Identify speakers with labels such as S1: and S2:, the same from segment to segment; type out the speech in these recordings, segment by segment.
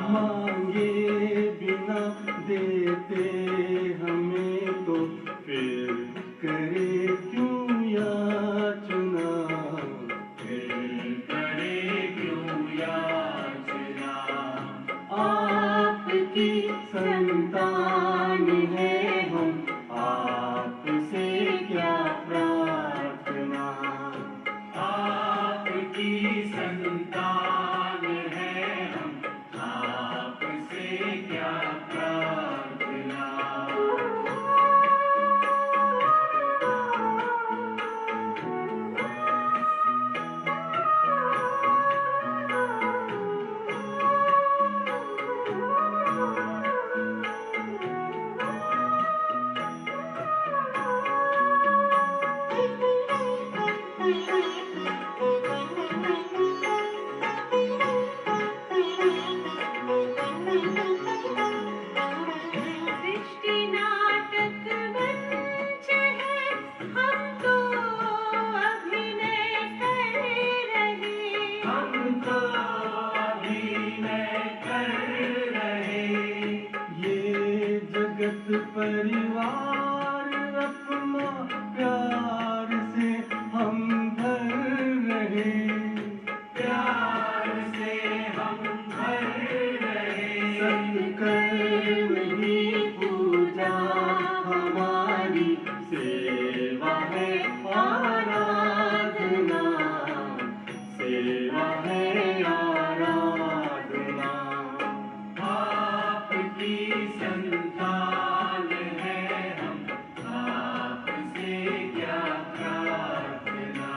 S1: मांगे बिना देते हमें तो फिर करे क्यों याचना,
S2: फिर करे क्यों याचना।
S1: आपकी संतान है हम, आपसे क्या प्रार्थना।
S2: आपकी संतान है हम, आपसे क्या प्रार्थना।
S3: सृष्टि नाटक मंच है, हम तो अभिनय कर रहे।
S2: हम तो अभिनय कर रहे।
S1: ये जगत परिवार अपना प्यार से हम भर रहे,
S2: प्यार से हम भर रहे।
S1: सत्कर्म ही पूजा हमारी, सेवा है आराधना, सेवा है आराधना।
S2: आपकी संतान है हम, आपसे क्या प्रार्थना।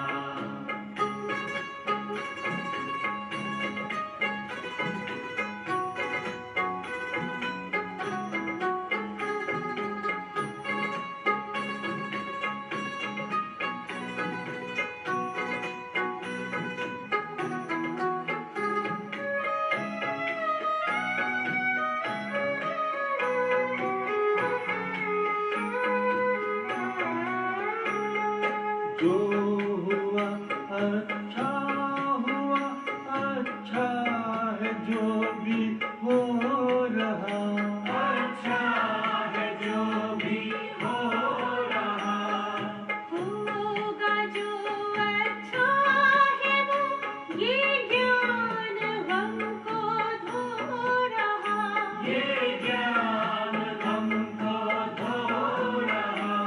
S1: जो हुआ अच्छा हुआ, अच्छा है जो भी हो रहा,
S2: अच्छा है जो भी हो रहा।
S3: होगा जो अच्छा है वो, ये ज्ञान हमको धो रहा।
S2: ये ज्ञान हमको धो रहा।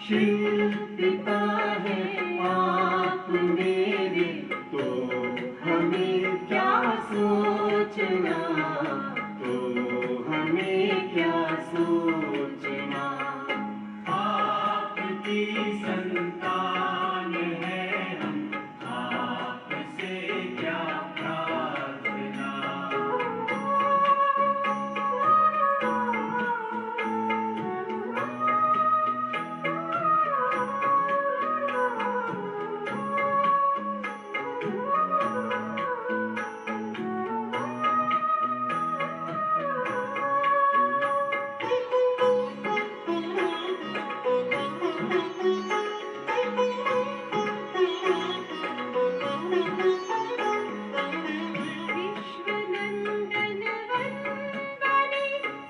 S1: शिव पिता है आप मेरे, तो हमें क्या सोचना, तो हमें क्या सोचना।
S2: आपकी संतान है हम, आपसे क्या प्रार्थना।
S3: विश्वनंदन वंदने,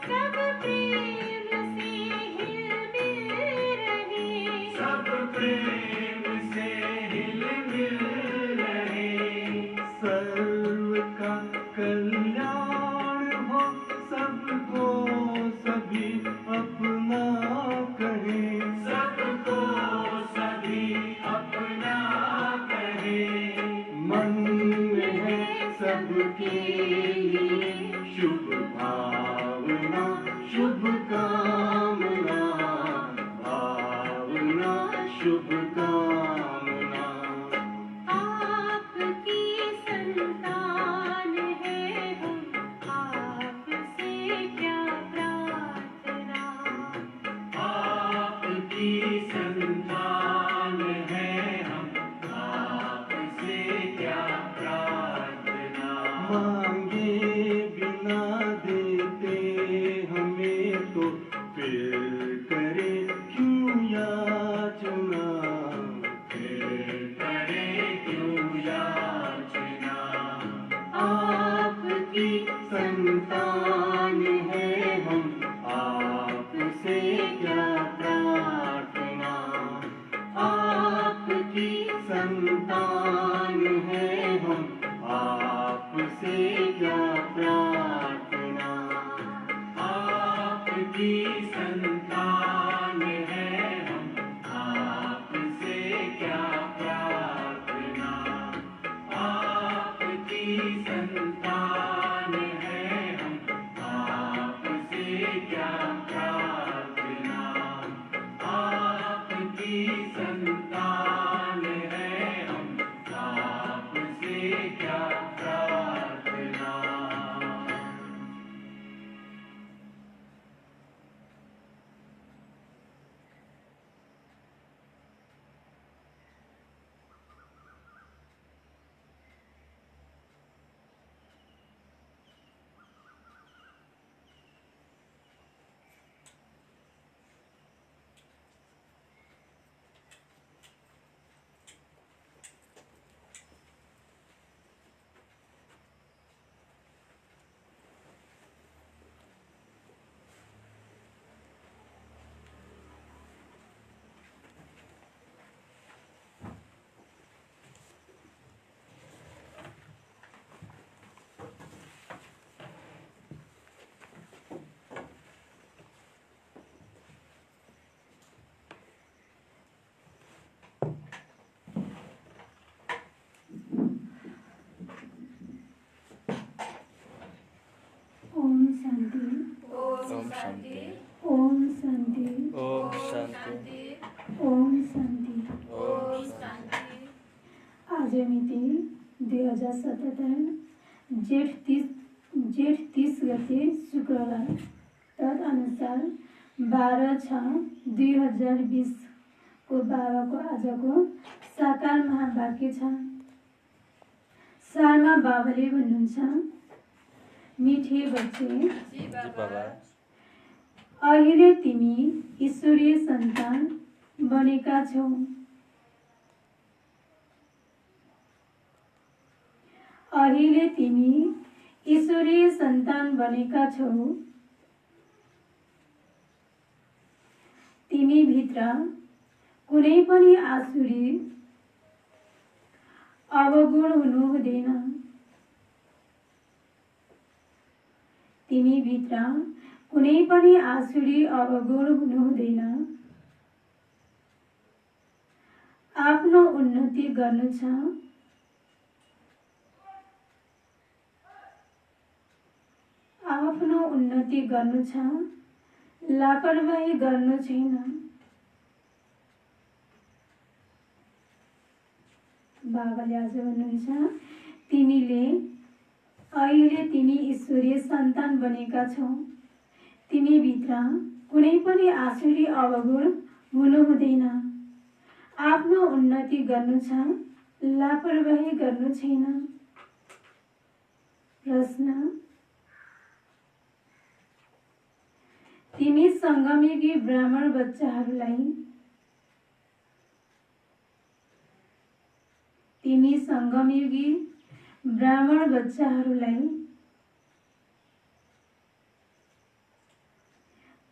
S3: सब प्रेम से हिल-मिल रहे।
S2: सब प्रेम से हिल मिल रहे।
S1: सर्व का कल्याण हो, सबको सभी अपना कहें,
S2: सबको सभी अपना कहे।
S1: मन में है सबके लिए शुभ भावना, शुभ कामना, भावना शुभ कामना।
S3: आपकी संतान है हम, आपसे क्या प्रार्थना।
S2: आपकी संतान है हम, आपसे क्या प्रार्थना।
S1: मांगे बिना देते हमें तो फिर करे क्यों याचना,
S2: फिर करे क्यों याचना।
S1: आपकी संतान
S2: संतान हैं हम, आपसे क्या प्रार्थना। आपकी संतान हैं हम, आपसे क्या प्रार्थना।
S4: ओम शांति।
S5: ओम शांति।
S4: ओम शांति।
S5: ओम शांति।
S4: ओम शांति।
S5: ओम शांति।
S4: आज मिति 2077 जेठ 30 गते शुक्रबार। तदनुसार 12/6/2020 को बाबाको आजको साकार महावाक्य छ। सारमा बाबाले भन्नुहुन्छ, मिठे बच्चे,
S5: जी बाबा।
S4: अहिले तिमी ईश्वरीय सन्तान बनेका छौ। अहिले तिमी ईश्वरीय सन्तान बनेका छौ। तिमी भित्र कुनै पनि आसुरी अवगुण हुनु हुँदैन। तिमी भित्र कुनै पनि आसुरी अवगुण हुनु हुँदैन। आफ्नो उन्नति गर्नु छ। आफ्नो उन्नति गर्नु छ, लापरवाही गर्नु छैन। बाबाले आज भन्नुहुन्छ, तिमीले अहिले तिमी ईश्वरीय सन्तान बनेका छौ। तिमी भित्र कुनै पनि आसुरी अवगुण हुनु हुँदैन। आफ्नो उन्नति गर्नु छ, लापरवाही गर्नु छैन। प्रश्न, तिमी सङ्गमयुगी ब्राह्मण बच्चाहरूलाई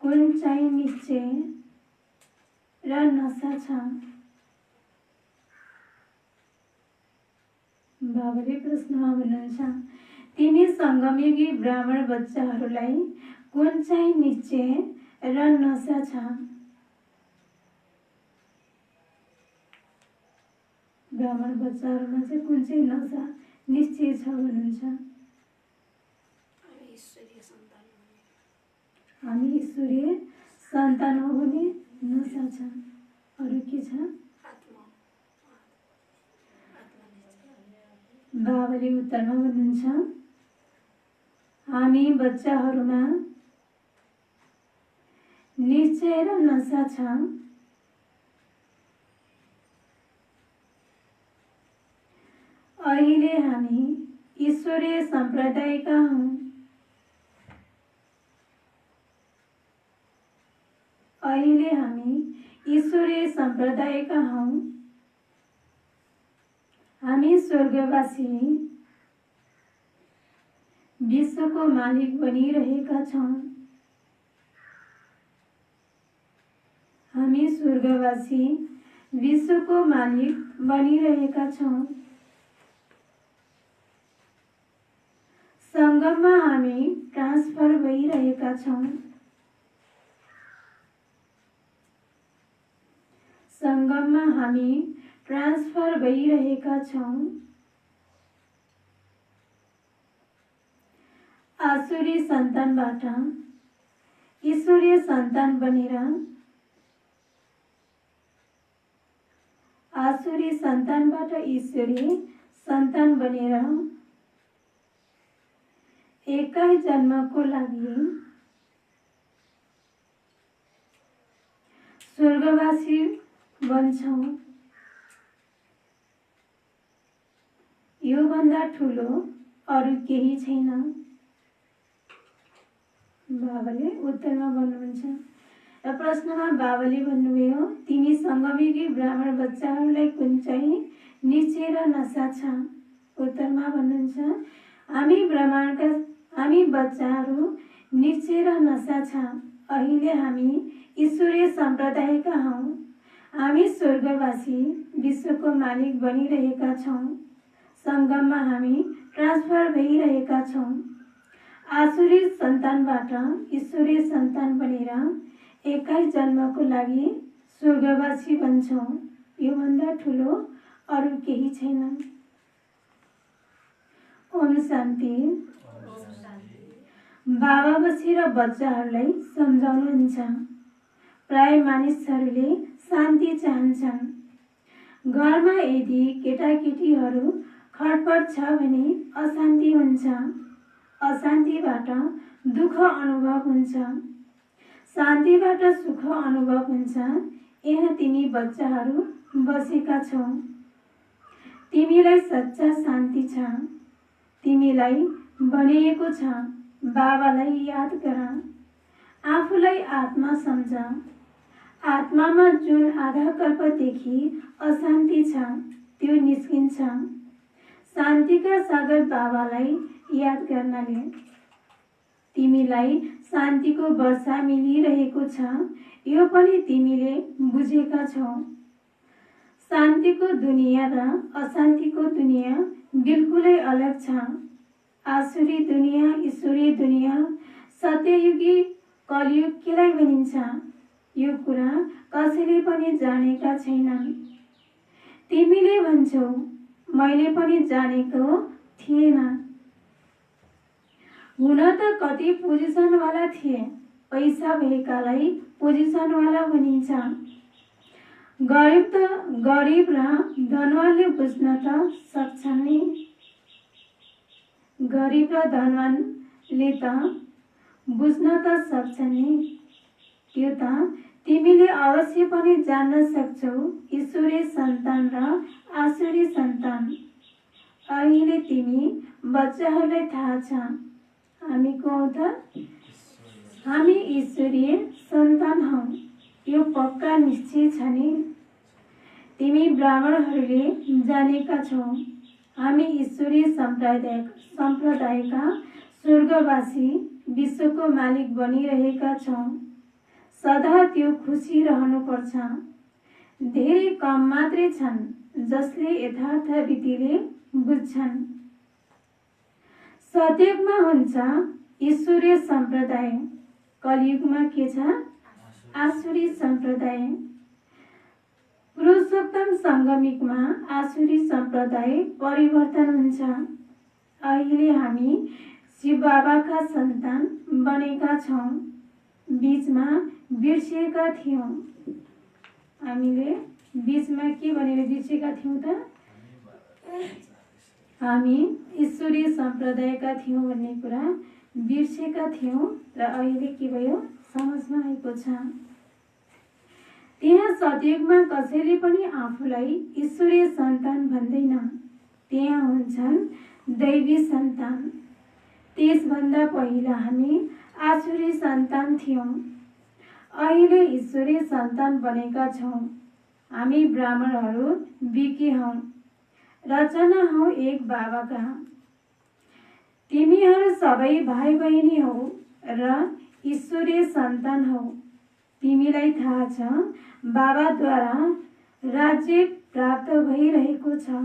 S4: कुन चाहिँ निश्चय र नशा छ? बाबाले प्रश्नमा भन्नुहुन्छ, तिमी सङ्गमयुगी ब्राह्मण बच्चाहरूलाई कुन चाहिँ निश्चय र नशा छ? ब्राह्मण बच्चाहरूमा चाहिँ कुन चाहिँ नशा निश्चय छ भन्नुहुन्छ? हामी ईश्वरीय सन्तान हो भने नशा छ। अरू के छ? बाबाले उत्तरमा भन्नुहुन्छ, हामी बच्चाहरूमा निश्चय र नशा छ। अहिले हामी ईश्वरीय सम्प्रदायका हौं। अहिले हामी ईश्वरीय सम्प्रदायका हौं। हामी स्वर्गवासी विश्वको मालिक बनिरहेका छौं। हामी स्वर्गवासी विश्वको मालिक बनिरहेका छौं। संगममा हामी ट्रान्सफर भइरहेका छौं। संगममा हामी ट्रान्सफर भइरहेका छौं। आसुरी सन्तानबाट ईश्वरीय सन्तान बनेर आसुरी सन्तानबाट ईश्वरीय सन्तान बनेर एकै जन्मको लागि स्वर्गवासी बन्छौँ। योभन्दा ठुलो अरू केही छैन। बाबाले उत्तरमा भन्नुहुन्छ र प्रश्नमा बाबाले भन्नुभयो, तिमी सङ्गमेकी ब्राह्मण बच्चाहरूलाई कुन चाहिँ निश्चय र नशा छ? उत्तरमा भन्नुहुन्छ, हामी बच्चाहरू निश्चय र नशा छ। अहिले हामी ईश्वरीय सम्प्रदायका हौँ। हामी स्वर्गवासी विश्वको मालिक बनिरहेका छौँ। सङ्गममा हामी ट्रान्सफर भइरहेका छौँ। आसुरी सन्तानबाट ईश्वरीय सन्तान बनेर एकै जन्मको लागि स्वर्गवासी बन्छौँ। योभन्दा ठुलो अरू केही छैन। ओम शान्ति। बाबा बसेर बच्चाहरूलाई सम्झाउनुहुन्छ। प्राय मानिसहरूले शान्ति चाहन्छन्। घरमा यदि केटाकेटीहरू खटपट छ भने अशान्ति हुन्छ। अशान्तिबाट दुःख अनुभव हुन्छ। शान्तिबाट सुख अनुभव हुन्छ। यहाँ तिमी बच्चाहरू बसेका छौ। तिमीलाई सच्चा शान्ति छ। तिमीलाई भनिएको छ, बाबालाई याद गर। आफूलाई आत्मा सम्झ। आत्मामा जुन आधा कल्पदेखि अशान्ति छ त्यो निस्किन्छ। शान्तिका सागर बाबालाई याद गर्नाले तिमीलाई शान्तिको वर्षा मिलिरहेको छ। यो पनि तिमीले बुझेका छौ। शान्तिको दुनियाँ र अशान्तिको दुनियाँ बिल्कुलै अलग छ। आसुरी दुनियाँ, ईश्वरीय दुनियाँ, सत्ययुगी कलियुग केलाई भनिन्छ, यो कुरा कसैले पनि जानेका छैनन्। तिमीले भन्छौ, मैले पनि जानेको थिएन। हुन त कति पोजिसनवाला थिए। पैसा भएकालाई पोजिसनवाला भनिन्छ। गरिब र धनवानले बुझ्न त सक्छन् नि। गरिब र धनवानले त बुझ्न त सक्छन् नि। त्यो त तिमीले अवश्य पनि जान्न सक्छौ। ईश्वरीय सन्तान र आसुरी सन्तान। अहिले तिमी बच्चाहरूलाई थाहा छ हामी को हौ त? हामी ईश्वरीय सन्तान हौ। यो पक्का निश्चय छ नि। तिमी ब्राह्मणहरूले जानेका छौ। हामी ईश्वरीय सम्प्रदायका स्वर्गवासी विश्वको मालिक बनिरहेका छौँ। सदा त्यो खुसी रहनुपर्छ। धेरै कम मात्रै छन् जसले यथार्थ रीतिले बुझ्छन्। सतयुगमा हुन्छ ईश्वरीय सम्प्रदाय। कलियुगमा के छ? आसुरी सम्प्रदाय। पुरुषोत्तम सङ्गमिकमा आसुरी सम्प्रदाय परिवर्तन हुन्छ। अहिले हामी शिव बाबाका सन्तान बनेका छौँ। बीचमा बिर्सिएका थियौँ। हामीले बीचमा के भनेर बिर्सेका थियौँ त? हामी ईश्वरीय सम्प्रदायका थियौँ भन्ने कुरा बिर्सेका थियौँ र अहिले के भयो? समझमा आएको छ। त्यहाँ सतयुगमा कसैले पनि आफूलाई ईश्वरीय सन्तान भन्दैन। त्यहाँ हुन्छन् दैवी सन्तान। त्यसभन्दा पहिला हामी आसुरी सन्तान थियौँ। अहिले ईश्वरीय सन्तान बनेका छौँ। हामी ब्राह्मणहरू बिकी हौँ। रचना हौ एक बाबाका। तिमीहरू सबै भाइ बहिनी हौ र ईश्वरीय सन्तान हौ। तिमीलाई थाहा छ बाबाद्वारा राज्य प्राप्त भइरहेको छ।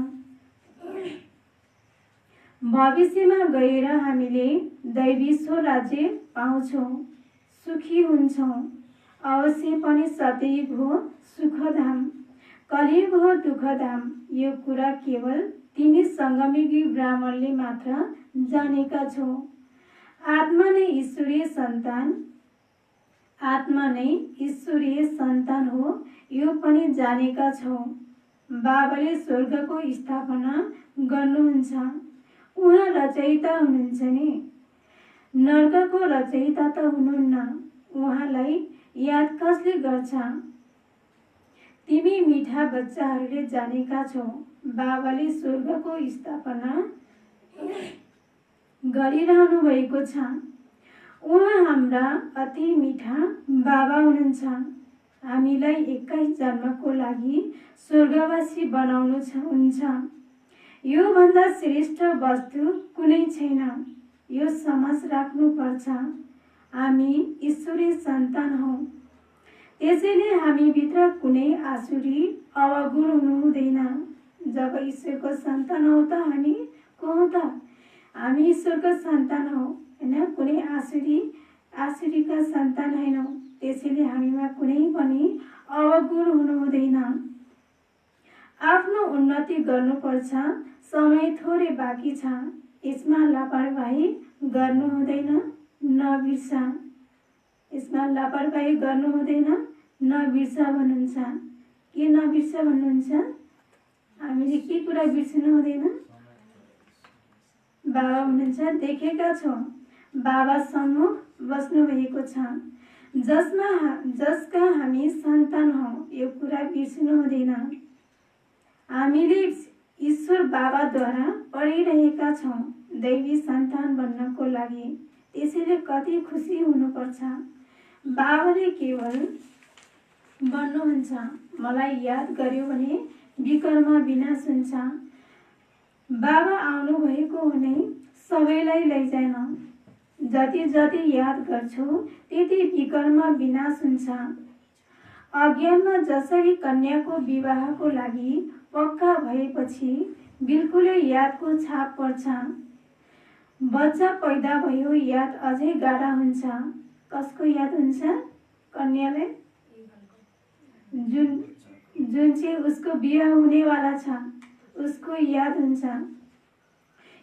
S4: भविष्यमा गएर हामीले दैवी स्वराज्य पाउँछौँ। सुखी हुन्छौँ। अवश्य पनि सतयुग हो सुखधाम, कलियुग हो दुःखधाम। यो कुरा केवल तिमी सङ्गमिकी ब्राह्मणले मात्र जानेका छौ। आत्मा नै ईश्वरीय सन्तान हो, यो पनि जानेका छौँ। बाबाले स्वर्गको स्थापना गर्नुहुन्छ, उहाँ रचयिता हुनुहुन्छ नि, नर्कको रचयिता त हुनुहुन्न। उहाँलाई याद कसले गर्छ? तिमी मिठा बच्चाहरूले जानेका छौ, बाबाले स्वर्गको स्थापना गरिरहनु भएको छ। उहाँ हाम्रा अति मिठा बाबा हुनुहुन्छ। हामीलाई 21 जन्मको लागि स्वर्गवासी बनाउनु हुन्छ। यो भन्दा श्रेष्ठ वस्तु कुनै छैन। यो समझ राख्नुपर्छ, हामी ईश्वरीय सन्तान हौ। त्यसैले हामी भित्र कुनै आसुरी अवगुण हुनु हुँदैन। जब ईश्वरको सन्तान हौ त हामी को हौ त? हामी ईश्वरको सन्तान हौ, हैन? कुनै आसुरीका सन्तान हैनौँ। त्यसैले हामीमा कुनै पनि अवगुण हुनु हुँदैन। आफ्नो उन्नति गर्नुपर्छ, समय थोरै बाँकी छ, यसमा लापरवाही गर्नु हुँदैन, नबिर्स। यसमा लापरवाही गर्नु हुँदैन, नबिर्स भन्नुहुन्छ। के नबिर्स भन्नुहुन्छ? हामीले के कुरा बिर्सिनु हुँदैन? बाबा हुनुहुन्छ, देखेका छौँ, बाबा सम्मुख बस्नु भएको छ, जसका हामी सन्तान हौ, यो कुरा बिर्सिनु हुँदैन। हामीले ईश्वर बाबाद्वारा पढिरहेका छौँ दैवी सन्तान बन्नको लागि। त्यसैले कति खुसी हुनुपर्छ। बाबाले केवल भन्नुहुन्छ, मलाई याद गर्यो भने विकर्म विनाश हुन्छ। बाबा आउनु भएको हुने सबैलाई लैजान। जति जति याद गर्छौ त्यति विकर्म विनाश हुन्छ। अज्ञानमा जसरी कन्याको विवाहको लागि पक्का भएपछि बिल्कुलै यादको छाप पर्छ। बच्चा पैदा भयो, याद अझै गाढा हुन्छ। कसको याद हुन्छ? कन्यालाई, जुन चाहिँ उसको बिहा हुनेवाला छ, उसको याद हुन्छ।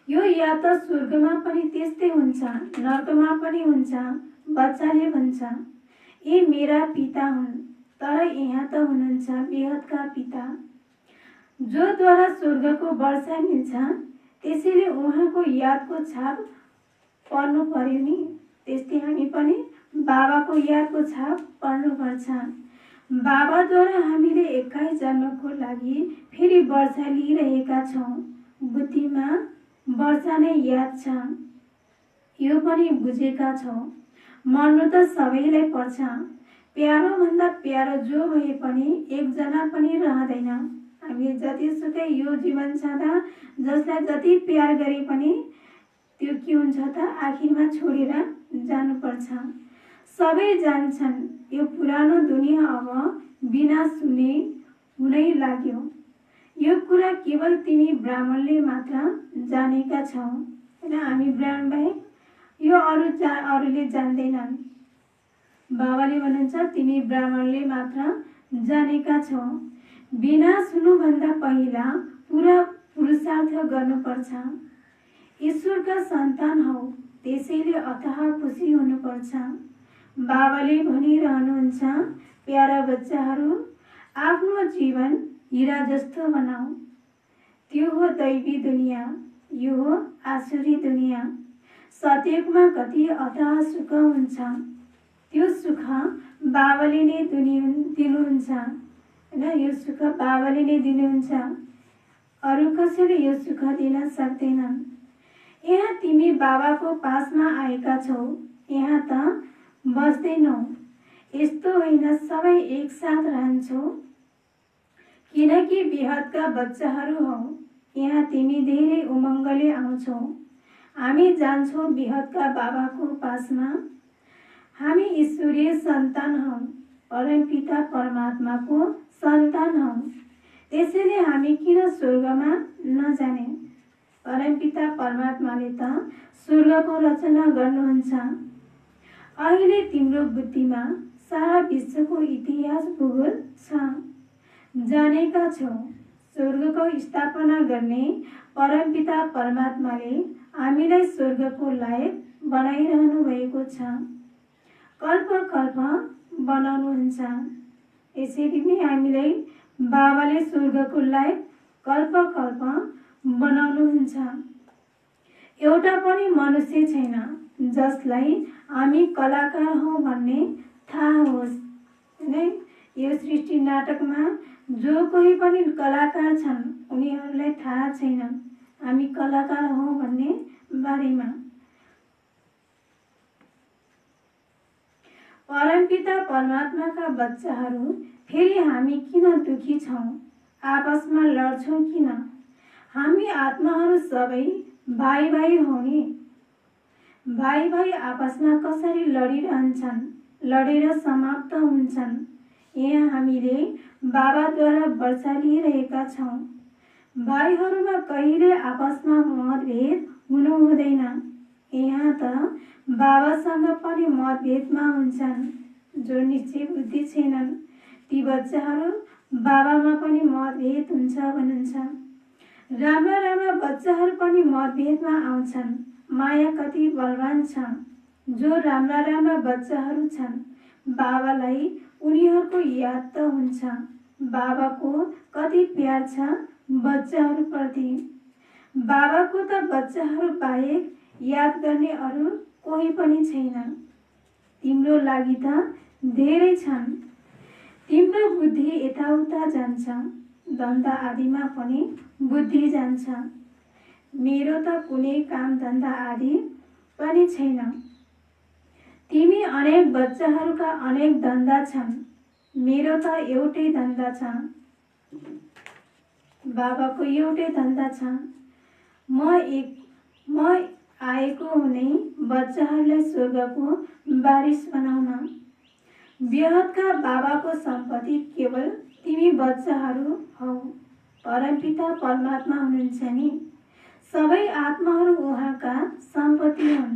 S4: यो याद त स्वर्गमा पनि त्यस्तै हुन्छ, नर्कमा पनि हुन्छ। बच्चाले भन्छ, ए मेरा पिता हुन्, तर यहाँ त हुनुहुन्छ बेहदका पिता, जोद्वारा स्वर्गको वर्षा मिल्छ। त्यसैले उहाँको यादको छाप पर्नु पर्यो नि। त्यस्तै हामी पनि बाबाको यादको छाप पर्नुपर्छ। बाबाद्वारा हामीले 21 जन्मको लागि फेरि वर्षा लिइरहेका छौँ। बुद्धिमा वर्षा नै याद छ, यो पनि बुझेका छौँ। मर्नु त सबैलाई पर्छ। प्यारो भन्दा प्यारो जो भए पनि एकजना पनि रहँदैन। हामीले जतिसुकै यो जीवन छँदा जसलाई जति प्यार गरे पनि त्यो के हुन्छ त? आखिरमा छोडेर जानुपर्छ। सबै जान्छन्, यो पुरानो दुनिया अब विनाश हुनै लाग्यो। यो कुरा केवल तिमी ब्राह्मणले मात्र जानेका छौ, हैन? हामी ब्राह्मण बाहेक यो अरूले जान्दैनन्। बाबाले भन्नुहुन्छ, तिमी ब्राह्मणले मात्र जानेका छौ। विनाश हुनुभन्दा पहिला पुरा पुरुषार्थ गर्नुपर्छ। ईश्वरका सन्तान हौ, त्यसैले अथाह खुसी हुनुपर्छ। बाबाले भनिरहनुहुन्छ, प्यारा बच्चाहरू, आफ्नो जीवन हीरा जस्तो बनाऊ। त्यो हो दैवी दुनिया, यो हो आसुरी दुनिया। सत्ययुगमा कति अथाह सुख हुन्छ, त्यो सुख बाबाले नै दिनुहुन्छ, हैन? यो सुख बाबाले नै दिनुहुन्छ, अरू कसैले यो सुख दिन सक्दैनन्। यहाँ तिमी बाबाको पासमा आएका छौ, यहाँ त बस्दैनौ। यस्तो होइन सबै एकसाथ रहन्छौ, किनकि बेहदका बच्चाहरू हौ। यहाँ तिमी धेरै उमङ्गले आउँछौ। हामी जान्छौँ बेहदका बाबाको पासमा। हामी ईश्वरीय सन्तान हौ, परमपिता परमात्माको सन्तान हौ। त्यसैले हामी किन स्वर्गमा नजाने? परमपिता परमात्माले त स्वर्गको रचना गर्नुहुन्छ। अहिले तिम्रो बुद्धिमा सारा विश्वको इतिहास भूगोल छ, जानेका छौ। स्वर्गको स्थापना गर्ने परमपिता परमात्माले हामीलाई स्वर्गको लायक बनाइरहनु भएको छ, कल्प कल्प बनाउनुहुन्छ। यसरी नै हामीलाई बाबाले स्वर्गको लायक कल्प कल्प बनाउनुहुन्छ। एउटा पनि मनुष्य छैन जसलाई हामी कलाकार हौ भन्ने थाहा होस्, है। यो सृष्टि नाटकमा जो कोही पनि कलाकार छन् उनीहरूलाई थाहा छैन हामी कलाकार हौ भन्ने बारेमा। परमपिता परमात्माका बच्चाहरू फेरि हामी किन दुखी छौँ, आपसमा लड्छौँ किन? हामी आत्माहरू सबै भाइ भाइ हौ नि। भाइ भाइ आपसमा कसरी लडिरहन्छन्, लडेर समाप्त हुन्छन्। यहाँ हामीले बाबाद्वारा वर्षा लिइरहेका छौँ। भाइहरूमा कहिले आपसमा मतभेद हुनु हुँदैन। यहाँ त बाबासँग पनि मतभेदमा हुन्छन्। जो निश्चय बुद्धि छैनन् ती बच्चाहरू बाबामा पनि मतभेद हुन्छ भन्नुहुन्छ। राम्रा राम्रा बच्चाहरू पनि मतभेदमा आउँछन्। माया कति बलवान छ। जो राम्रा राम्रा बच्चाहरू छन् बाबालाई उनीहरूको याद त हुन्छ। बाबाको कति प्यार छ बच्चाहरूप्रति। बाबाको त बच्चाहरू बाहेक याद गर्ने अरू कोही पनि छैन। तिम्रो लागि त धेरै छन्। तिम्रो बुद्धि यताउता जान्छ, धन्दा आदिमा पनि बुद्धि जान्छ। मेरो त कुनै काम धन्दा आदि पनि छैन। तिमी अनेक बच्चाहरूका अनेक धन्दा छन्, मेरो त एउटै धन्दा छ। बाबाको एउटै धन्दा छ। म आएको हुनै बच्चाहरूलाई स्वर्गको बारिस बनाउन। बेहदका बाबाको सम्पत्ति केवल तिमी बच्चाहरू हौ। परमपिता परमात्मा हुनुहुन्छ नि। सबै आत्माहरू उहाँका सम्पत्ति हुन्।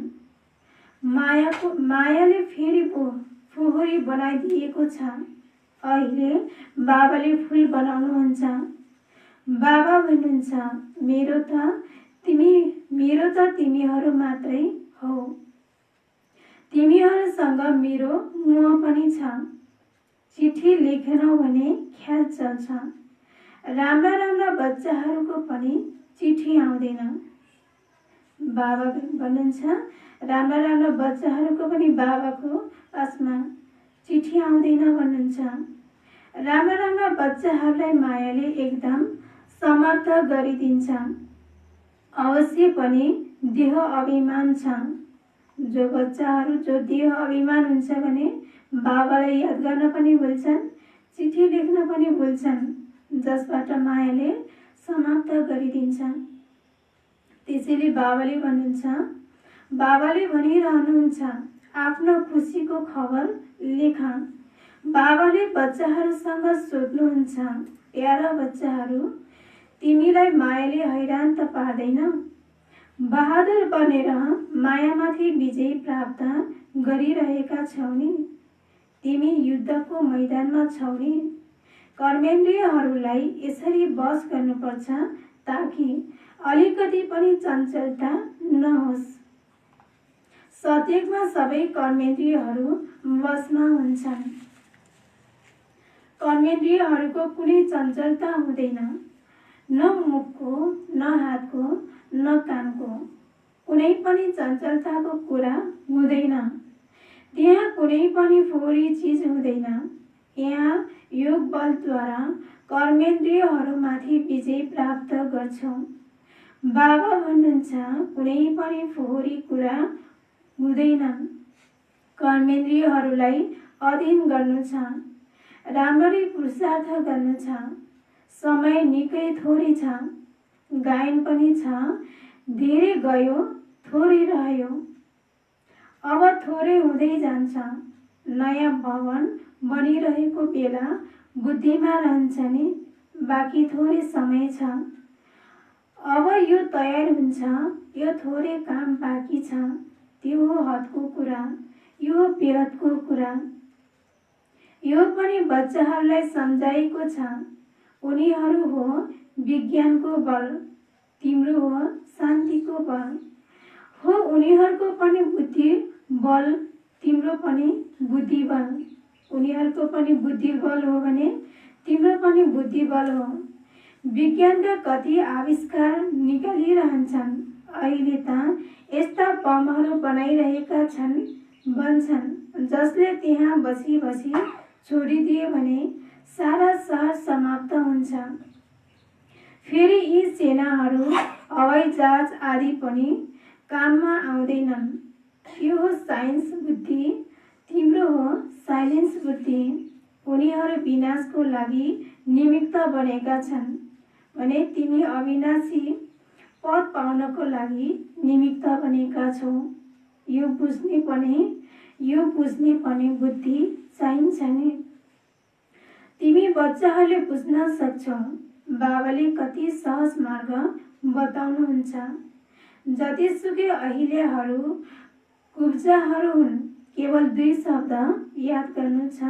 S4: मायाले फेरि फोहोरी बनाइदिएको छ। अहिले बाबाले फुल बनाउनुहुन्छ। बाबा भन्नुहुन्छ मेरो त तिमीहरू मात्रै हौ। तिमीहरूसँग मेरो मोह पनि छ। चिठी लेखेनौ भने ख्याल चल्छ। राम्रा राम्रा बच्चाहरूको पनि चिठी आउँदैन। बाबा भन्नुहुन्छ राम्रा राम्रा बच्चाहरूको पनि बाबाको पासमा चिठी आउँदैन भन्नुहुन्छ। राम्रा राम्रा बच्चाहरूलाई मायाले एकदम समाप्त गरिदिन्छ। अवश्य पनि देह अभिमान छ। जो बच्चाहरू जो देह अभिमान हुन्छ भने बाबालाई याद गर्न पनि भुल्छन्, चिठी लेख्न पनि भुल्छन्, जसबाट मायाले समाप्त गरिदिन्छ। त्यसैले बाबाले भन्नुहुन्छ, बाबाले भनिरहनुहुन्छ आफ्नो खुसीको खबर लेख। बाबाले बच्चाहरूसँग सोध्नुहुन्छ प्यारा बच्चाहरू तिमीलाई मायाले हैरान त पार्दैन? बहादुर बनेर मायामाथि विजय प्राप्त गरिरहेका छौ नि? तिमी युद्धको मैदानमा छौ नि? कर्मेन्द्रियहरूलाई यसरी बस गर्नुपर्छ ताकि अलिकति पनि चञ्चलता नहोस्। सत्यमा सबै कर्मेन्द्रियहरू बसमा हुन्छन्। कर्मेन्द्रियहरूको कुनै चञ्चलता हुँदैन। न मुखको, न हातको, न कानको कुनै पनि चञ्चलताको कुरा हुँदैन। त्यहाँ कुनै पनि फोहोरी चिज हुँदैन। यहाँ योग बलद्वारा कर्मेन्द्रियहरूमाथि विजय प्राप्त गर्छौँ। बाबा भन्नुहुन्छ कुनै पनि फोहोरी कुरा हुँदैन। कर्मेन्द्रियहरूलाई अधीन गर्नु छ। राम्ररी पुरुषार्थ गर्नु छ। समय निकै थोरै छ। गायन पनि छ। धेरै गयो, थोरै रह्यो। अब थोरै हुँदै जान्छ। नयाँ भवन बनिरहेको बेला बुद्धिमा रहन्छ नि, बाँकी थोरै समय छ। अब यो तयार हुन्छ। यो थोरै काम बाँकी छ। त्यो हो हदको कुरा, यो बेहदको कुरा। यो पनि बच्चाहरूलाई सम्झाएको छ। उनीहरू हो विज्ञानको बल, तिम्रो हो शान्तिको बल। हो उनीहरूको पनि बुद्धि बल तिम्रो पनि बुद्धि बल। उनीहरूको पनि बुद्धि बल हो भने तिम्रो पनि बुद्धि बल हो। विज्ञानका कति आविष्कार निकालिरहन्छन्। अहिले त यस्ता बमहरू बनाइरहेका बन्छन् जसले त्यहाँ बसी बसी छोडिदिए भने सारा सहर समाप्त हुन्छ। फेरि यी सेनाहरू हवाईजहाज आदि पनि काममा आउँदैनन्। यो हो साइन्स बुद्धि, तिम्रो हो साइलेन्स बुद्धि। उनीहरू विनाशको लागि निमित्त बनेका छन् भने तिमी अविनाशी पद पाउनको लागि निमित्त बनेका छौ। यो बुझ्ने पनि बुद्धि चाहिन्छ नि। तिमी बच्चाहरूले बुझ्न सक्छौ। बाबाले कति सहज मार्ग बताउनुहुन्छ। जतिसुकै अहिलेहरू कुब्जाहरू हुन्, केवल 2 शब्द याद गर्नु छ,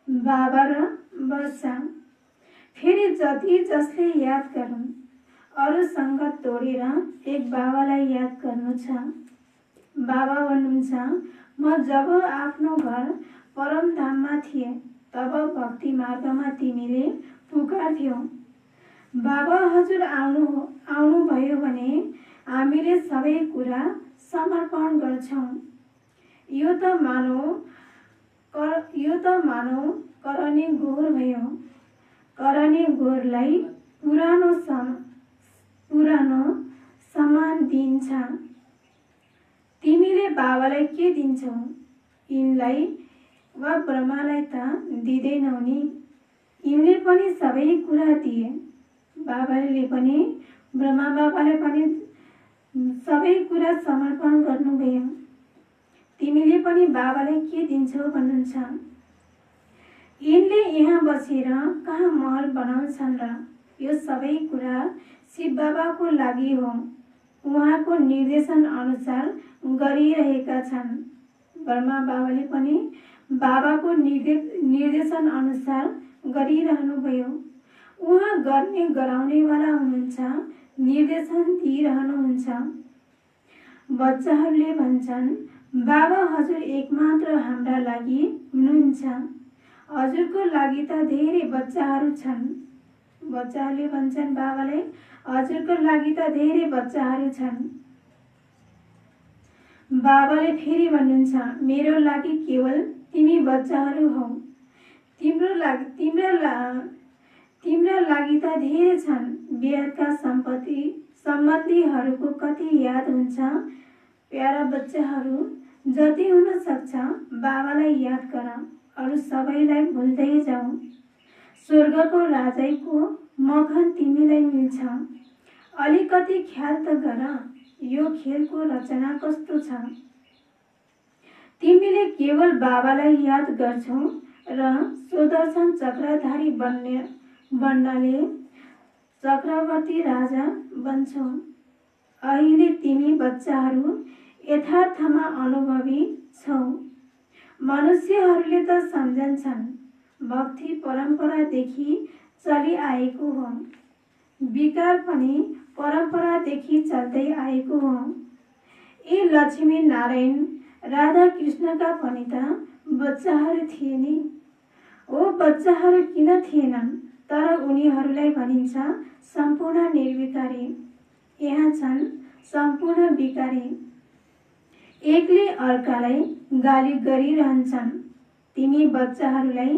S4: बाबा र वर्षा। फेरि जति जसले याद गरून्, अरू सङ्गत तोडेर एक बाबालाई याद गर्नु छ। बाबा भन्नुहुन्छ, म जब आफ्नो घर परमधाममा थिएँ तब भक्ति मार्गमा तिमीले पुकार्थ्यौ। बाबा हजुर आउनुभयो भने हामीले सबै कुरा समर्पण गर्छौँ। यो त करने गोर भयो। करने गोरलाई पुरानो सामान दिन्छ। तिमीले बाबालाई के दिन्छौ? यिनलाई वा ब्रह्मालाई त दिँदैनौ नि। यिनले पनि सबै कुरा दिए। बाबाले पनि ब्रह्मा बाबाले पनि सबै कुरा समर्पण गर्नुभयो। तिमीले पनि बाबालाई के दिन्छौ भन्नुहुन्छ? यिनले यहाँ बसेर कहाँ महल बनाउँछन् र? यो सबै कुरा शिव बाबाको लागि हो। उहाँको निर्देशन अनुसार गरिरहेका छन्। ब्रह्मा बाबाले पनि बाबाको निर्देशन अनुसार गरिरहनुभयो। उहाँ गर्ने गराउनेवाला हुनुहुन्छ, निर्देशन दिइरहनुहुन्छ। बच्चाहरूले भन्छन्, बाबा हजुर एकमात्र हाम्रा लागि हुनुहुन्छ। हजुरको लागि त धेरै बच्चाहरू छन्। बच्चाहरूले भन्छन् बाबाले, हजुरको लागि त धेरै बच्चाहरू छन्। बाबाले फेरि भन्नुहुन्छ, मेरो लागि केवल तिमी बच्चाहरू हौ। तिम्रा लागि त धेरै छन्। बिहारका सम्बन्धीहरूको कति याद हुन्छ। प्यारा बच्चाहरू, जति हुन सक्छ बाबालाई याद गर। अरू सबैलाई भुल्दै जाऊ। स्वर्गको राजाको मखन तिमीलाई मिल्छ। अलिकति ख्याल त गर, यो खेलको रचना कस्तो छ। तिमीले केवल बाबालाई याद गर्छौ र सुदर्शन चक्रधारी बन्नाले चक्रवर्ती राजा बन्छौ। अहिले तिमी बच्चाहरू यथार्थमा अनुभवी छौ। मनुष्यहरूले त सम्झन्छन्, भक्ति परम्परादेखि चलिआएको हो। विकार पनि परम्परादेखि चल्दै आएको हो। ए लक्ष्मी नारायण राधा कृष्णका पनि त बच्चाहरू थिए नि। ओ बच्चाहरू किन थिएनन्? तर उनीहरूलाई भनिन्छ सम्पूर्ण निर्विकारी। यहाँ छन् सम्पूर्ण विकारी। एकले अर्कालाई गाली गरिरहन्छन्। तिमी बच्चाहरूलाई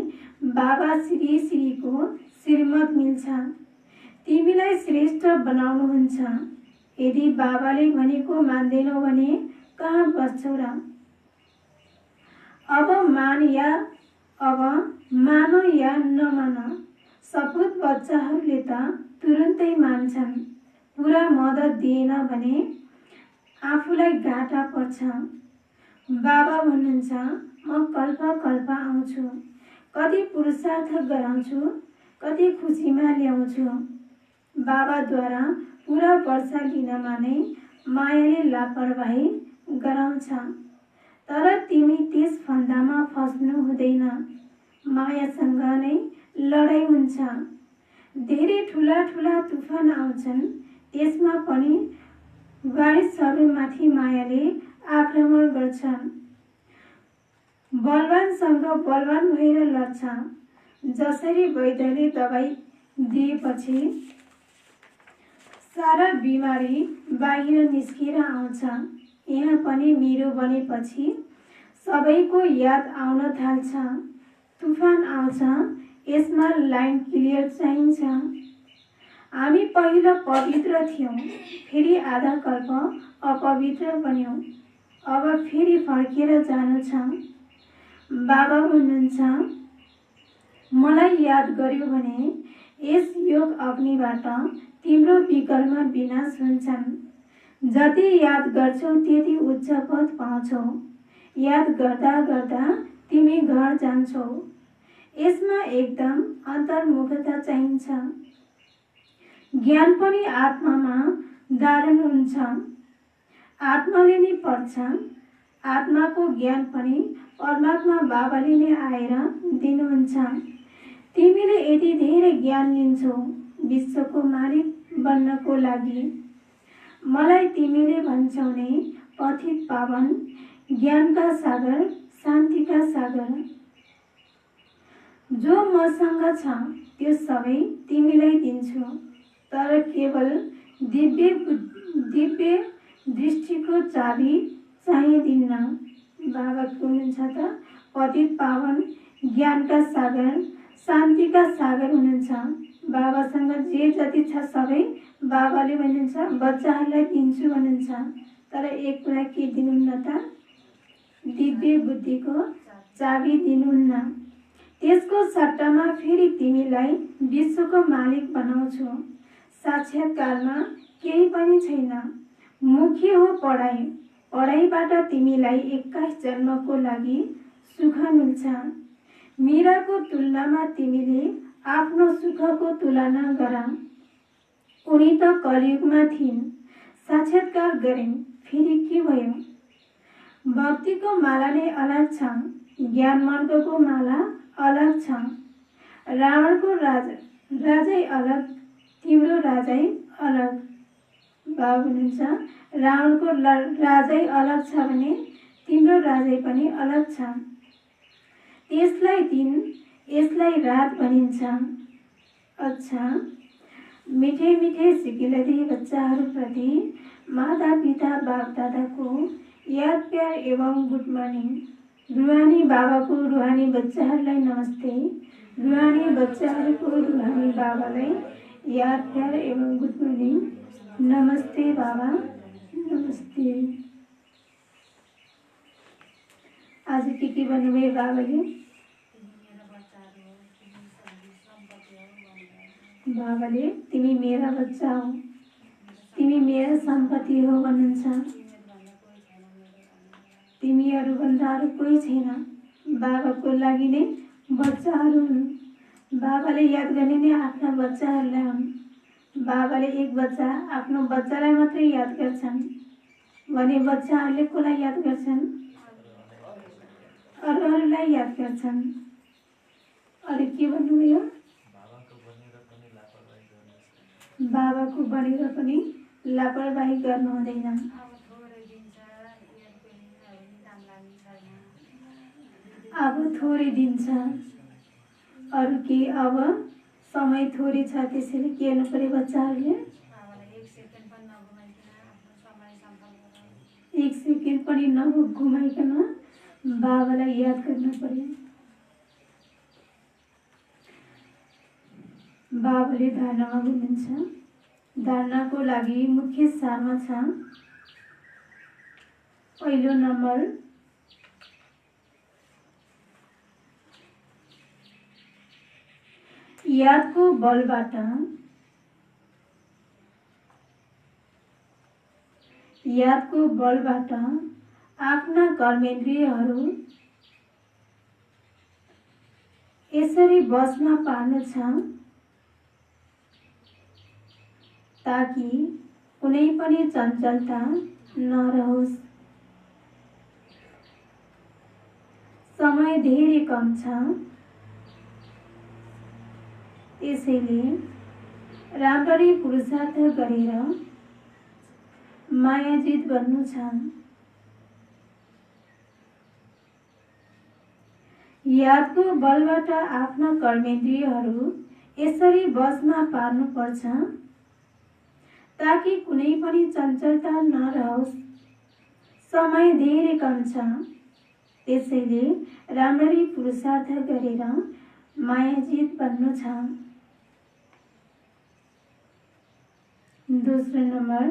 S4: बाबा श्रीको श्रीमत मिल्छ। तिमीलाई श्रेष्ठ बनाउनुहुन्छ। यदि बाबाले भनेको मान्दैनौ भने कहाँ बस्छौ र? अब मानो या नमान, सपुत बच्चाहरूले त तुरुन्तै मान्छन्। पुरा मद्दत दिएन भने आफूलाई घाटा पर्छ। बाबा भन्नुहुन्छ, म कल्प आउँछु, कति पुरुषार्थ गराउँछु, कति खुसीमा ल्याउँछु। बाबाद्वारा पुरा वर्षा लिनमा नै मायाले लापरवाही गराउँछ। तर तिमी त्यस फन्दामा फस्नु हुँदैन। मायासँग नै लडाइँ हुन्छ। धेरै ठुला तुफान आउँछन्, त्यसमा पनि वारिसहरूमाथि मायाले आक्रमण गर्छन्, बलवानसँग बलवान भएर लड्छ। जसरी वैद्यले दबाई दिएपछि सारा बिमारी बाहिर निस्केर आउँछ, यहाँ पनि मेरो बनेपछि सबैको याद आउन थाल्छ। तुफान आउँछ, यसमा लाइन क्लियर चाहिन्छ। हामी पहिला पवित्र थियौँ, फेरि आधा कल्प अपवित्र बन्यौँ, अब फेरि फर्केर जानु छ। बाबा भन्नुहुन्छ, मलाई याद गर्यो भने यस योग अग्निबाट तिम्रो विकर्म विनाश हुन्छन्। जति याद गर्छौ त्यति उच्च पद पाउँछौ। याद गर्दा गर्दा तिमी घर जान्छौ। यसमा एकदम अन्तर्मुखता चाहिन्छ। ज्ञान पनि आत्मामा धारण हुन्छ, आत्माले नै पढ्छ। आत्माको ज्ञान पनि परमात्मा बाबाले नै आएर दिनुहुन्छ। तिमीले यति धेरै ज्ञान लिन्छौ विश्वको मालिक बन्नको लागि। मलाई तिमीले भन्छौ नै पथित पावन, ज्ञानका सागर, शान्तिका सागर। जो मसँग छ त्यो सबै तिमीलाई दिन्छु, तर केवल दिव्य दृष्टिको चाबी चाहिँ दिन्न। बाबा के हुनुहुन्छ त? पतित पावन, ज्ञानका सागर, शान्तिका सागर हुनुहुन्छ। बाबासँग जे जति छ सबै बाबाले भन्नुहुन्छ बच्चाहरूलाई दिन्छु भन्नुहुन्छ। तर एक कुरा के दिनुहुन्न त? दिव्य बुद्धिको चाबी दिनुहुन्न। त्यसको सट्टामा फेरि तिमीलाई विश्वको मालिक बनाउँछु। साक्षात्कारमा केही पनि छैन, मुख्य हो पढाइ। पढाइबाट तिमीलाई 21 जन्मको लागि सुख मिल्छ। मीराको तुलनामा तिमीले आफ्नो सुखको तुलना गर। उनी त कलियुगमा थिइन्, साक्षात्कार गरिन्, फेरि के भयो? भक्तिको माला नै अलग छ, ज्ञान मार्गको माला अलग छ। रावणको राजै अलग, तिम्रो राजै अलग। बाबा भन्नुहुन्छ रावणको राजै अलग छ भने तिम्रो राजै पनि अलग छ। त्यसलाई दिन, यसलाई रात भनिन्छ। अच्छा, मिठे मिठे सिकिलदी बच्चाहरूप्रति माता पिता बाप दादाको याद प्यार एवं गुड मर्निङ। रुहानी बाबाको रुहानी बच्चाहरूलाई नमस्ते। रुहानी बच्चाहरूको रुहानी बाबालाई याद प्यार एवं गुड मर्निङ। नमस्ते बाबा, नमस्ते। आज के भन्नुभयो बाबाले? बाबाले तिमी मेरा बच्चा हो, तिमी मेरा सम्पत्ति हो भन्नुहुन्छ। तिमीहरूभन्दा अरू कोही छैन, बाबाको लागि नै बच्चाहरू हुन्। बाबाले याद गर्ने नै आफ्ना बच्चाहरूलाई हुन्। बाबाले एक बच्चा आफ्नो बच्चालाई मात्रै याद गर्छन् भने बच्चाहरूले कसलाई याद गर्छन्? अरूहरूलाई याद गर्छन्। अरू के भन्नुभयो? बाबाको बनेर पनि लापरवाही गर्नु हुँदैन। अब थोरै दिन छ, अरू के? अब समय थोरै छ, त्यसैले के गर्नु पर्यो बच्चाहरूले? एक सेकेन्ड पनि नघुमाइकन बाबालाई याद गर्नु पर्यो। बाबाले धारणामा भन्नुहुन्छ, धारणाको लागि मुख्य सारमा छ। पहिलो नम्बर, यादको बलबाट आफ्ना कर्मेन्द्रियहरू यसरी बस्न पार्नु छ ताकि कुनै पनि चञ्चलता नरहोस्। समय धेरै कम छ, त्यसैले राम्ररी पुरुषार्थ गरेर मायाजित बन्नु छ। यादको बलबाट आफ्ना कर्मेन्द्रियहरू यसरी बसमा पार्नुपर्छ ताकि कुनै पनि चञ्चलता नरहोस्। समय धेरै कम छ, त्यसैले राम्ररी पुरुषार्थ गरेर मायाजित बन्नु छ। दोस्रो नम्बर,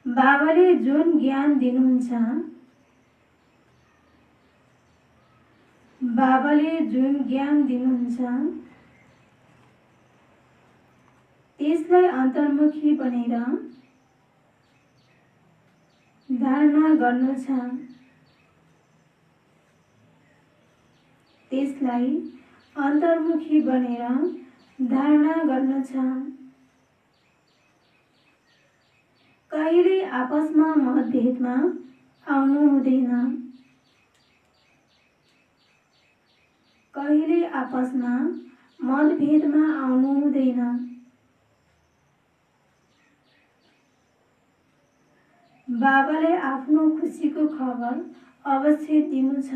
S4: बाबाले जुन ज्ञान दिनुहुन्छ त्यसलाई अन्तर्मुखी बनेर धारणा गर्नु छ। कहिले आपसमा मतभेदमा आउनु हुँदैन। बाबालाई आफ्नो खुसीको खबर अवश्य दिनु छ।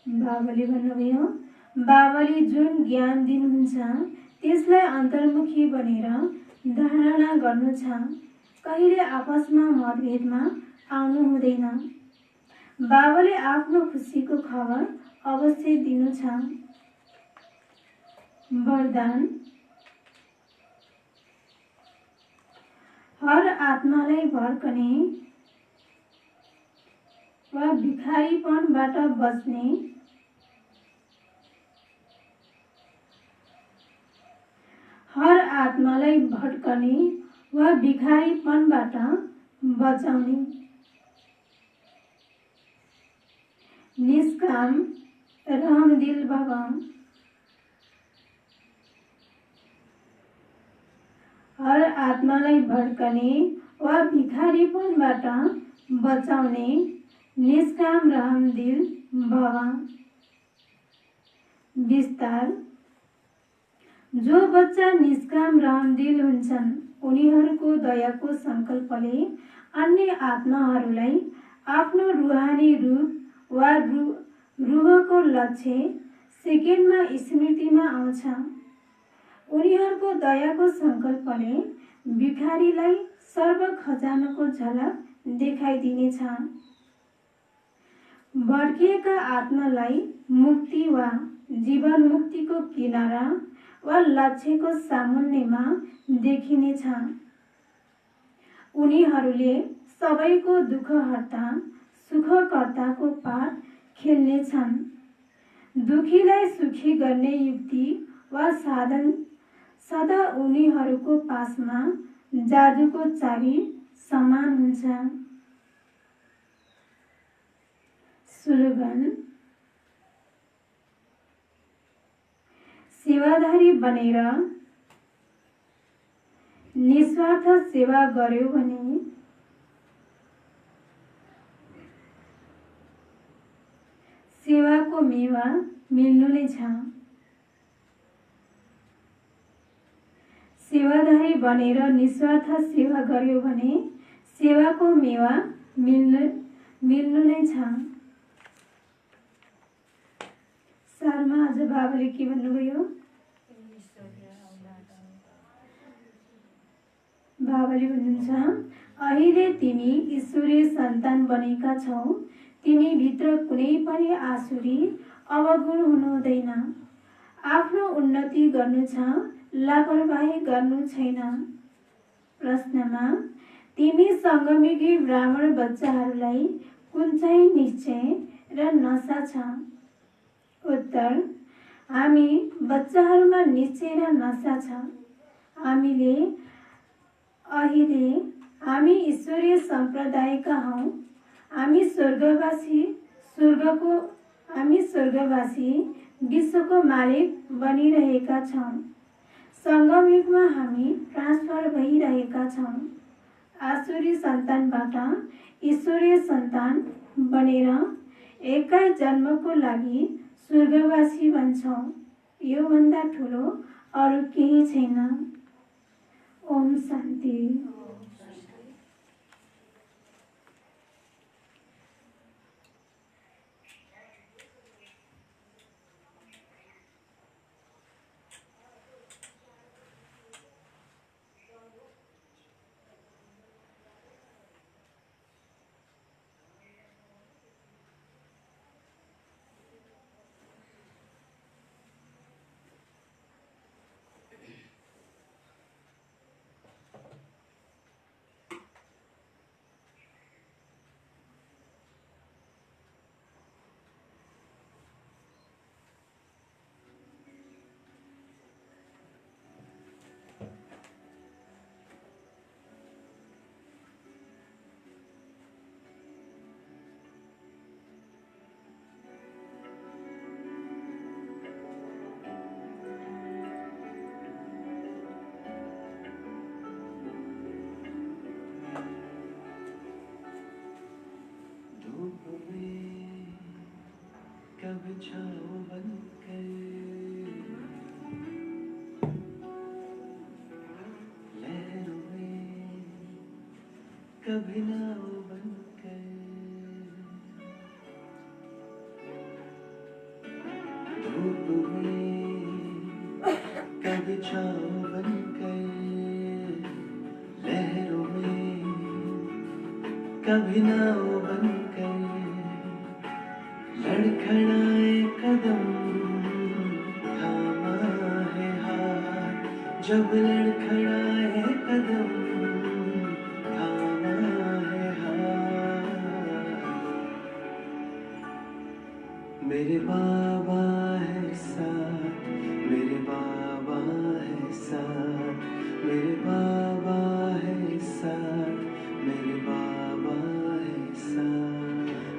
S4: बाबाले भन्नुभयो, बाबाले जुन ज्ञान दिनुहुन्छ त्यसलाई अन्तर्मुखी बनेर धारणा गर्नु छ। कहिले आपसमा मतभेदमा आउनु हुँदैन। बाबाले आफ्नो खुसीको खबर अवश्य दिनु छ। वरदान, हर आत्मालाई भड्कने वा भिखारीपनबाट बचाउने निष्काम रहमदिल बाबा। हर आत्मालाई भड्कने वा भिखारीपनबाट बचाउने निष्काम रहमदिल बाबा। विस्तार, जो बच्चा निष्काम रहमदिल हुन्छन् उनीहरूको दयाको सङ्कल्पले अन्य आत्माहरूलाई आफ्नो रुहानी रूप वा रूहको लक्ष्य सेकेन्डमा स्मृतिमा आउँछ। उनीहरूको दयाको सङ्कल्पले भिखारीलाई सर्व खजानाको झलक देखाइदिनेछ। भड्किएका आत्मालाई मुक्ति वा जीवन मुक्तिको किनारा वा लक्ष्यको सामुन्नेमा देखिनेछ। उनीहरूले सबैको दुःखहर्ता सुखकर्ताको पाठ खेल्नेछन्। दुखीलाई सुखी गर्ने युक्ति वा साधन सदा उनीहरूको पासमा जादुको चाबी समान हुन्छ। स्लोगन, सेवाधारी बनेर निस्वार्थ सेवा गर्यो भने सेवाको मेवा मिल्नु नै छ। सेवाधारी बनेर निस्वार्थ सेवा गर्यो भने सेवाको मेवा मिल्नु नै छ। सारमा आज बाबाले के भन्नुभयो? बाबाले भन्नुहुन्छ, अहिले तिमी ईश्वरीय सन्तान बनेका छौ। तिमी भित्र कुनै पनि आसुरी अवगुण हुनु हुँदैन। आफ्नो उन्नति गर्नु छ, लापरवाही गर्नु छैन। प्रश्नमा, तिमी सङ्गमिकी ब्राह्मण बच्चाहरूलाई कुन चाहिँ निश्चय र नशा छ? उत्तर, हामी बच्चाहरूमा निश्चय र नशा छ। हामी ईश्वरीय सम्प्रदायका हौँ। हामी स्वर्गवासी विश्वको मालिक बनिरहेका छौँ। सङ्गम युगमा हामी ट्रान्सफर भइरहेका छौँ। आसुरी सन्तानबाट ईश्वरीय सन्तान बनेर एकै जन्मको लागि स्वर्गवासी बन्छौँ। योभन्दा ठुलो अरू केही छैन। ओम शान्ति।
S1: कभी छाँव बनकर लहरों में, कभी नाव बनकर धूप में, कभी छाँव बनकर लहरों में, कभी नाव बनकर लड़खड़ाए कदम, थामा है हाथ जब लड़खड़ाए कदम, थामा है हाथ। मेरे बाबा है साथ, मेरे बाबा है साथ, मेरे बाबा है साथ, मेरे बाबा है साथ,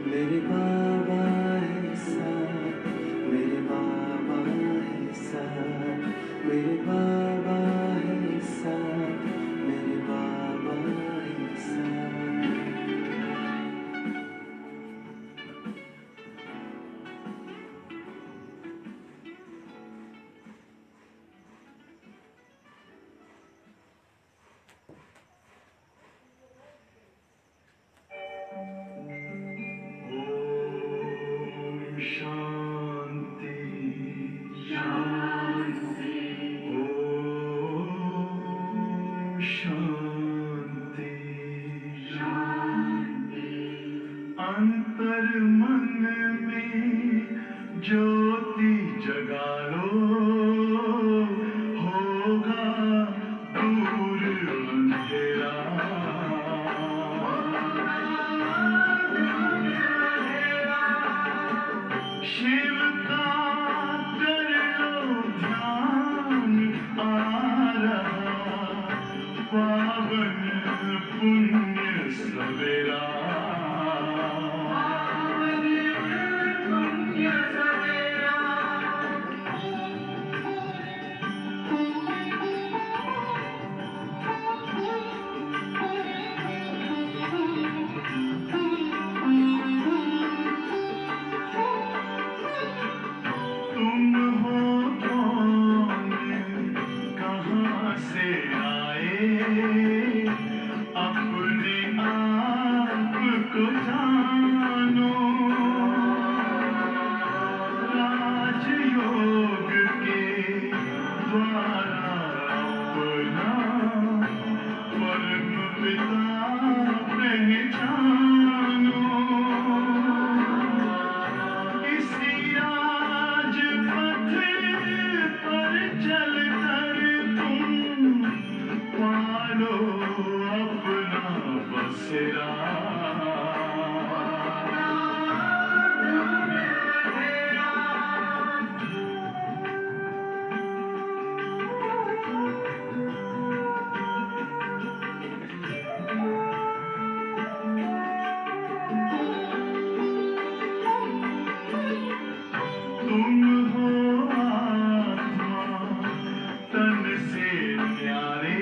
S1: मेरे बाबा है साथ, मेरे बाबा है साथ, मेरे बाबा है साथ, मेरे बाबा है साथ। ओम शांति शांति, ओम शांति शांति। अंतर मन में ज्योति जगा लो, होगा दूर अंधेरा। शिव का कर लो ध्यान, आ रहा पावन पुण्य सवेरा। तुम हो कौन, कहाँ से आए, अपने आप को जानो। राजयोग के द्वारा अपना परम पिता पहचानो। इसी राजपथ पर चलकर तुम पालो अपना बसेरा। तुम हो आत्मा तन से प्यारे,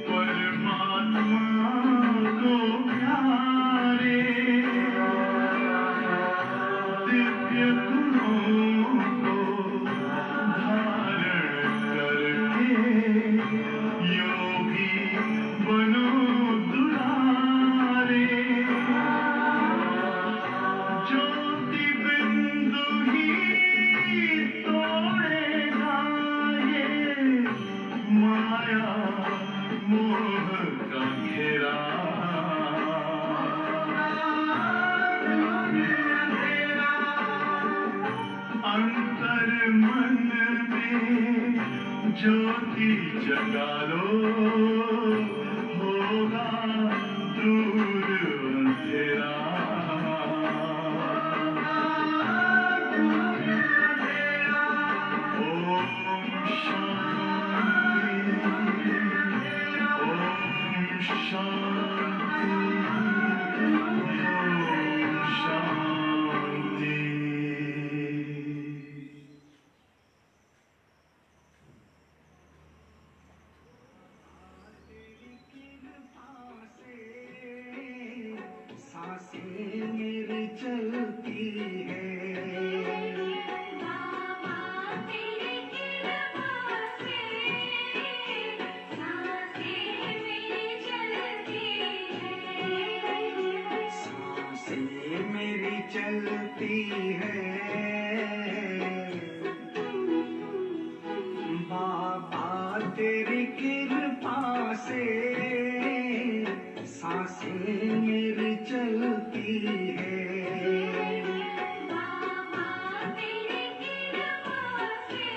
S1: परमात्मा को प्यारे। दिव्य गुणों को धारण करके योगी बनो दुलारे। ज्योति बिंदु ही तोड़ेगा ये माया मोह का घेरा। अंतर मन में ज्योति जगा लो, होगा दूर अंधेरा। ओम शांति, ओम शांति, ओम शांति। तेरी
S6: तेरी कृपा से सांसें मेरी चलती है।
S3: बाबा तेरी कृपा से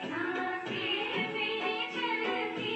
S3: सांसें मेरी चलती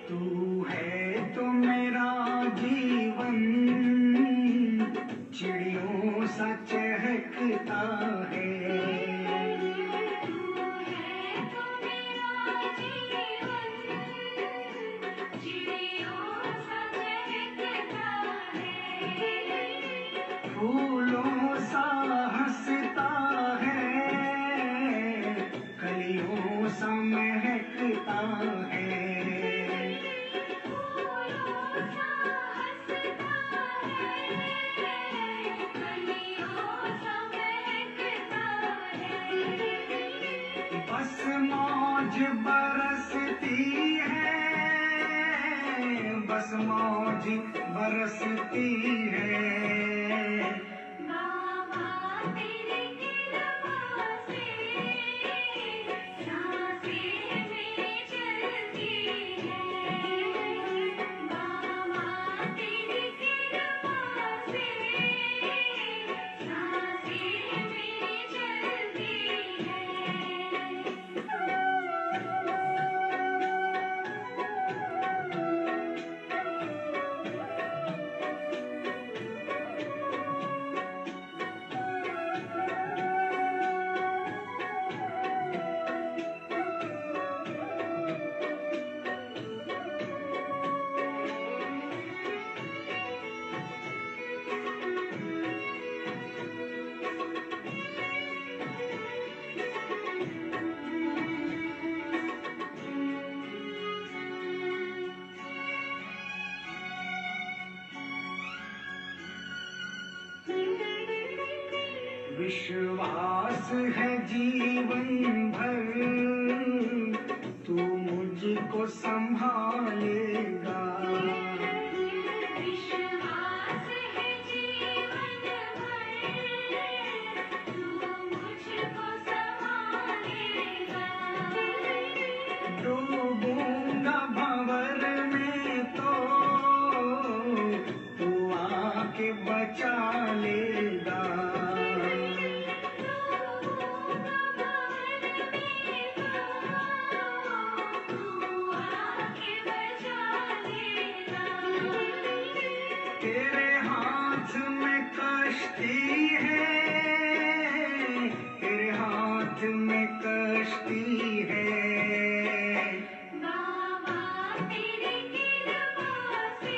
S6: तू है तो मेरा जीवन चिड़ियों सा चहकता है। फूलों सा हंसता है, कलियों सा महकता है। बस मौज बरसती है, बस मौज बरसती है।
S3: बाबा तेरी कृपा से सांसें मेरी चलती है। बाबा तेरी कृपा से सांसें मेरी चलती
S6: विश्वास है जीवन भर तू मुझको संभालेगा।
S3: विश्वास है जीवन भर तू मुझको संभालेगा।
S6: डूबूंगा भंवर में तो तू आके बचा लेगा। तेरे हाथ में कश्ती है, तेरे हाथ में कश्ती है।
S3: बाबा तेरी कृपा से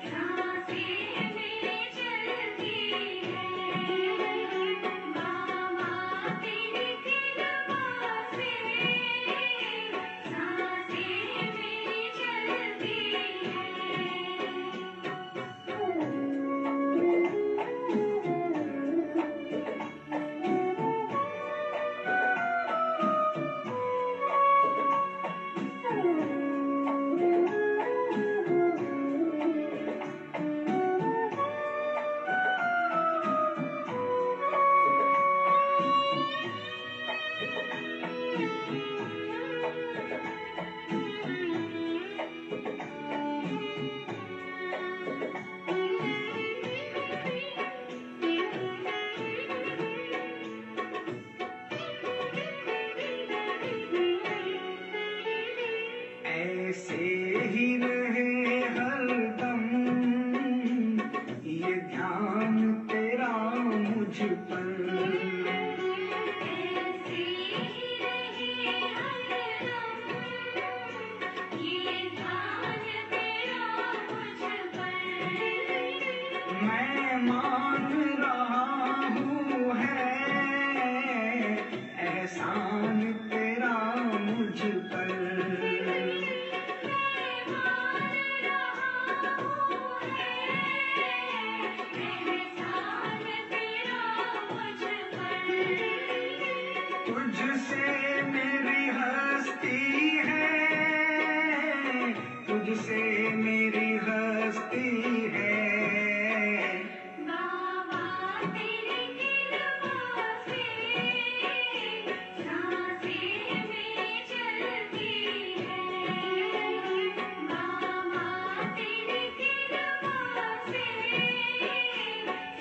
S3: सांसें मेरी चलती है। बाबा तेरी कृपा से सांसें मेरी चलती है।
S6: ऐसे ही रहे हरदम ये ध्यान तेरा मुझ पर।
S3: ऐसे ही रहे हरदम ये एहसान तेरा मुझ पर
S6: मैं मान रहा हूँ है एहसान तेरा मुझ पर। तुझसे मेरी हस्ती है, तुझसे मेरी हस्ती है।
S3: बाबा तेरी कृपा से सांसें मेरी चलती है। बाबा तेरी कृपा से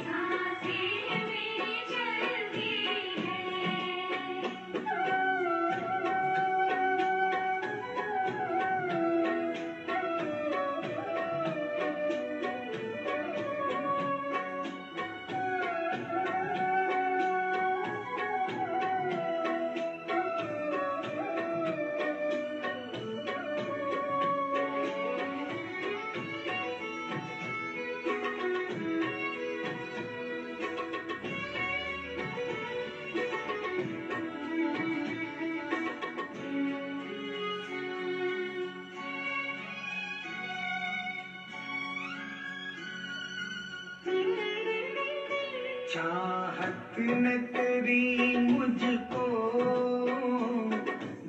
S3: सांसें मेरी चलती है।
S6: चाहत ने तेरी मुझको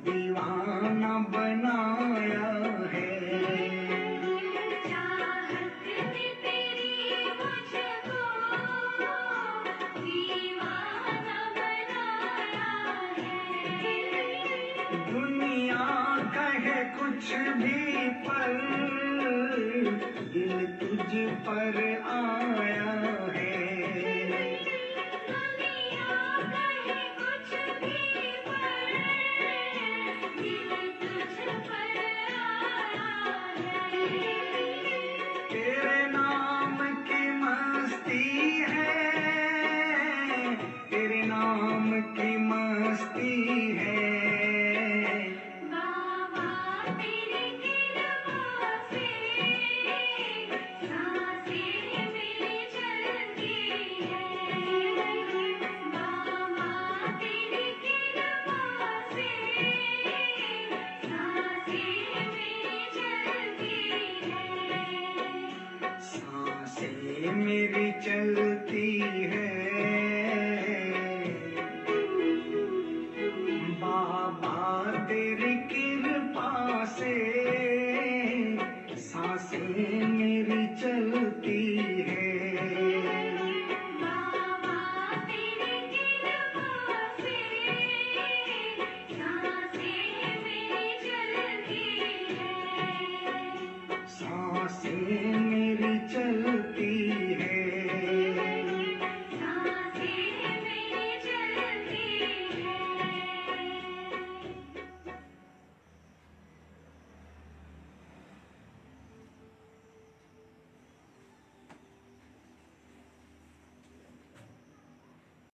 S6: दीवाना बनाया है।
S3: चाहत ने तेरी मुझको दीवाना बनाया है।
S6: दुनिया कहे कुछ भी पर दिल तुझ पर आया है।
S3: दुनिया कहे कुछ भी पर दिल तुझ पर आया है।
S6: तेरे नाम की मस्ती है, तेरे नाम की मस्ती है।
S3: बाबा तेरी कृपा से सांसें मेरी चलती है। बाबा तेरी कृपा से सांसें मेरी चलती है।
S6: सांसें मेरी चलती है।